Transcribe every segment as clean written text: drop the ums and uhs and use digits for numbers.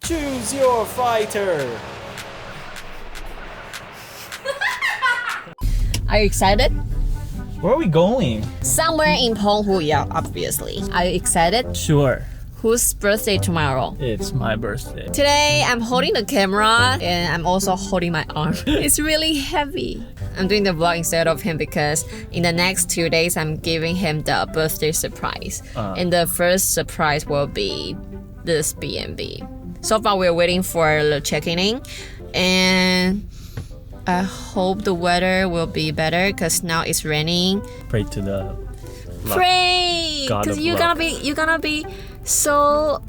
Choose your fighter. Are you excited? Where are we going? Somewhere in Penghu, yeah, obviously. Are you excited? Sure. Whose birthday tomorrow? It's my birthday. Today, I'm holding the camera and I'm also holding my arm. It's really heavy. I'm doing the vlog instead of him because in the next 2 days, I'm giving him the birthday surprise. And the first surprise will be this B&B. So far, we're waiting for the checking in. And I hope the weather will be better because now it's raining. Pray to the Pray! Because you're gonna be so,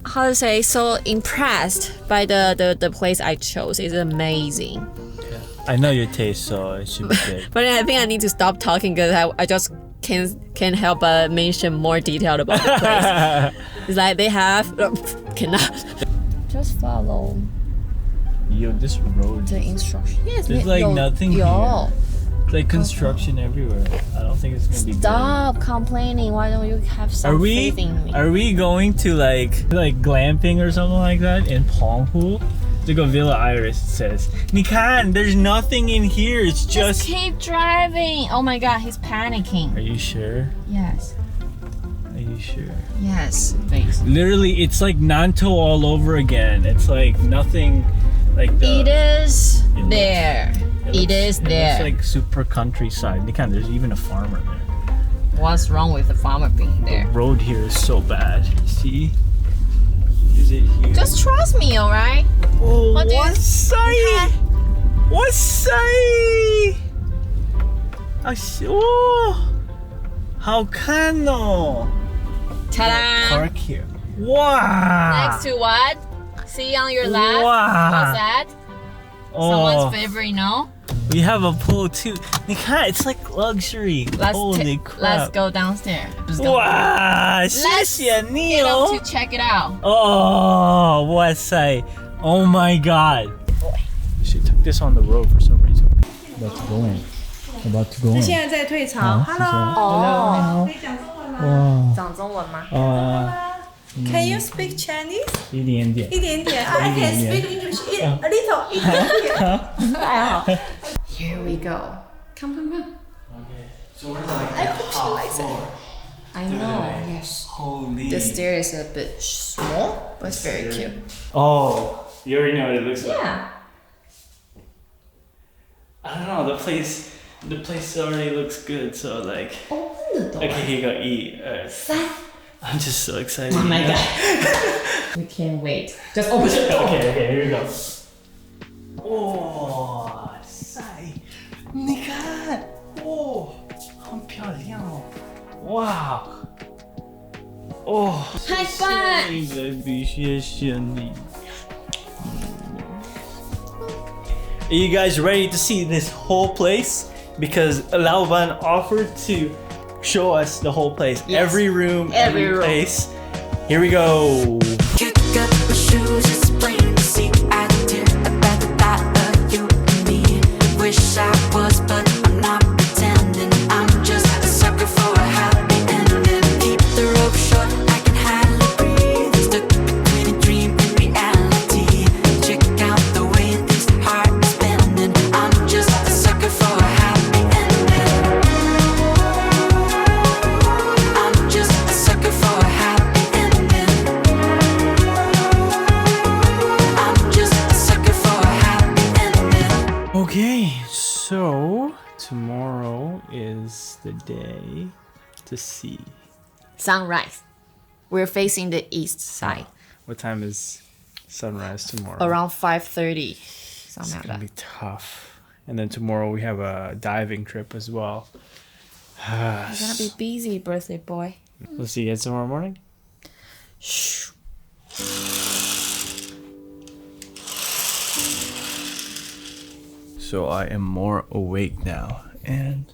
how to say, so impressed by the place I chose. It's amazing. Yeah. I know your taste, so it should be good. But I think I need to stop talking because I just can't help but mention more detail about the place. It's like they have cannot just follow Yo, this road. the instruction. Yes, There's like nothing here. It's like construction everywhere. I don't think it's gonna be Stop complaining. Why don't you have some faith in me? Are we going to like glamping or something like that in Penghu? To go Villa Iris, it says. 你看, there's nothing in here. It's just keep driving. Oh my god, he's panicking. Are you sure? Yes. Are you sure? Yes, please. Literally, it's like Nanto all over again. It's like nothing like It is there. It is there. It's like super countryside. 你看, there's even a farmer there. What's wrong with the farmer being there? The road here is so bad. See? Is it here? Just trust me, alright? Oh, What do you- what's say? What's say? Oh, how can no? Ta-da! Park here. Wow. Next to what? See on your left? Wow. What's that? Oh, Someone's favorite, no? we have a pool too. 你看, it's like luxury. Holy crap. Let's go downstairs. Just go. Wow, 谢谢你 Get哦. up to check it out. Oh, what's say? Oh my god. She took this on the road for some reason. About to go in. About to go in. 现在在退潮。Hello， 哦，可以讲中文吗？讲中文吗？ Can you speak Chinese？ 一点点。一点点。I can speak English a little， 一点点。还好。Here we go. Come. Okay, so we're like I hope she likes it. I know. Yes. Holy. The stair is a bit small, but it's very cute. Oh, you already know what it looks like. Yeah. I don't know, the place already looks good, so like. Open the door. Okay, here you go, eat. I'm just so excited. Oh my god. We can't wait. Just open the door. Okay, here we go. Oh, 塞，你看，哦，很漂亮哦，哇，哦， High five. 谢谢 baby， 谢谢你。Are you guys ready to see this whole place? Because Laoban offered to show us the whole place, Yes. every room, Every room. place. Here we go. Kick up my shoes, it's plain to see. I did about the thought of you and me. Wish I was, but I'm not pretending. I'm just a sucker for a happy ending. Keep the rope short, I can hardly breathe. Stuck between a dream and reality. Check out the way this heart is bending. I'm just a sucker for a happy ending. I'm just a sucker for a happy ending. I'm just a sucker for a happy ending. Okay, so tomorrow is the day to see. Sunrise. We're facing the east side. What time is sunrise tomorrow? Around 5:30. It's Something like gonna that. be tough. And then tomorrow we have a diving trip as well. You're gonna be busy, birthday boy. We'll see you guys tomorrow morning. Shh. So I am more awake now, and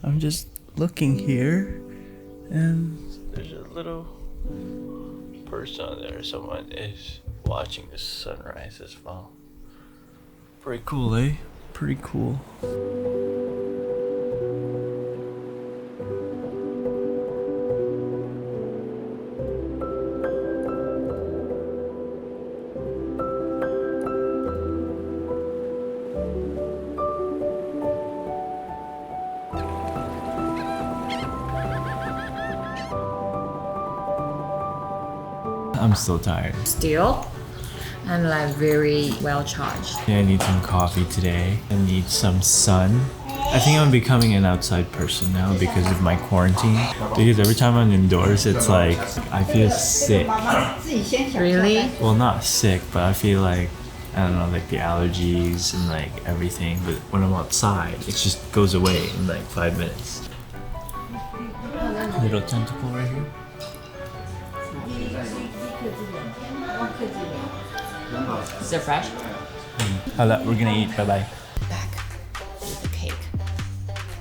I'm just looking here, and there's a little person there. Someone is watching the sunrise as well. Pretty cool, eh? Pretty cool. I'm still tired. Still, I'm like very well charged. Yeah, I need some coffee today. I need some sun. I think I'm becoming an outside person now because of my quarantine. Because every time I'm indoors, it's like I feel sick. Really? Well, not sick, but I feel like, I don't know, like the allergies and like everything. But when I'm outside, it just goes away in like 5 minutes. Little tentacle right here. Is it fresh? Hala, we're gonna eat. Bye bye. Back with the cake.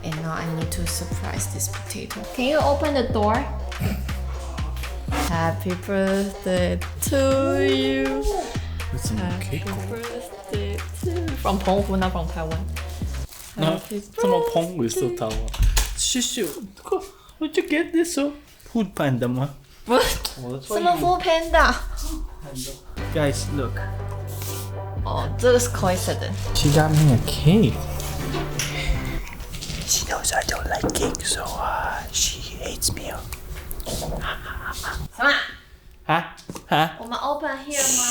And now I need to surprise this potato. Can you open the door? Happy birthday to you. With some Happy cake. birthday to you. From Penghu, not from Taiwan. No, some Penghu still Taiwan. Shushu, where'd you get this? So, food panda ma. What? that's 什么 Food Panda? Guys, look. 哦，这个是 coincidence. She got me a cake. She knows I don't like cake, so she hates me. 什么？ Huh? 我们 open here 吗？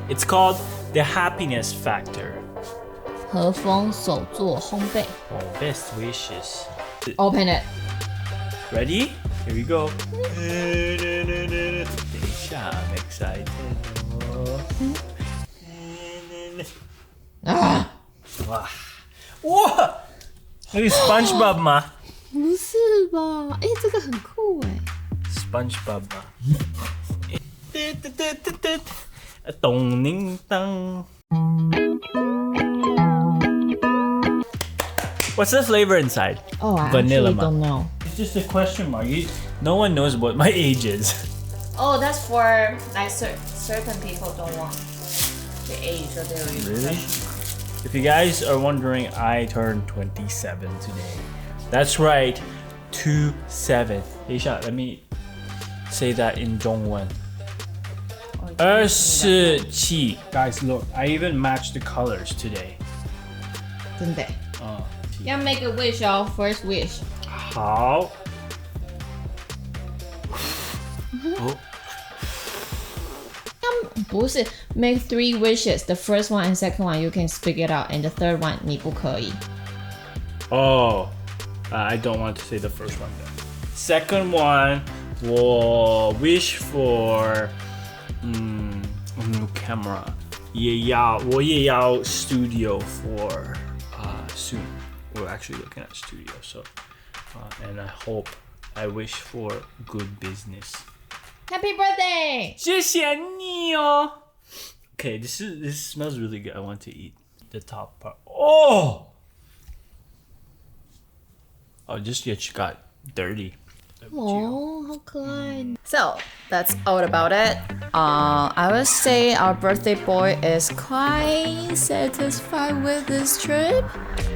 It's called the happiness factor. 和风手作烘焙。 Oh, best wishes. Open it. Ready? Here we go. I'm excited. Ah. Wow. Whoa! Look at SpongeBob 吗？不是吧？哎，这个很酷哎。SpongeBob 吗？咚铃当。What's the flavor inside? Oh, I Vanilla actually ma. don't know. It's just a question mark. No one knows what my age is. Oh, that's for like certain people don't want the age, so they will use Really? question mark. If you guys are wondering, I turned 27 today. That's right, 27. Isha, let me say that in Dongwon. 27. Guys, look, I even matched the colors today. 真的。要 make a wish 哦 ，first wish。好。哦。不是 make 3 wishes. The first one and second one you can speak it out, and the third one 你不可以。Oh, I don't want to say the first one then. Second one, 我 wish for a new camera. 我也要 studio for soon. We're actually looking at studio, so and I wish for good business. Happy birthday! 谢谢你哦. Okay, this smells really good. I want to eat the top part. Oh, just got dirty. Oh, 好可爱。So that's all about it. I would say our birthday boy is quite satisfied with this trip.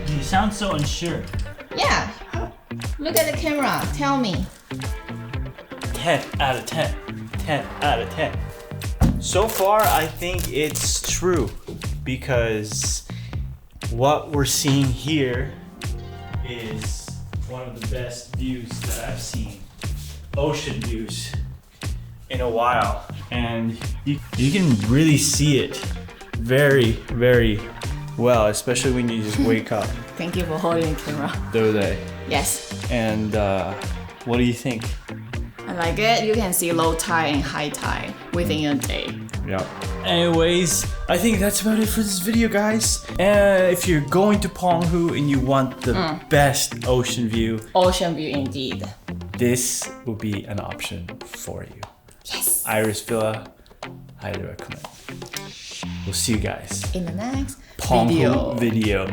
You sound so unsure. Yeah. Look at the camera. Tell me. 10 out of 10. 10 out of 10. So far, I think it's true because what we're seeing here is one of the best views that I've seen. Ocean views in a while. And you can really see it very, very well, especially when you just wake up. Thank you for holding the camera. Do Yes. And what do you think? I like it. You can see low tide and high tide within a day. Yeah. Anyways, I think that's about it for this video, guys. And if you're going to Penghu and you want the best ocean view, Ocean view indeed. this will be an option for you. Yes. Iris Villa, highly recommend. We'll see you guys In the next Penghu video.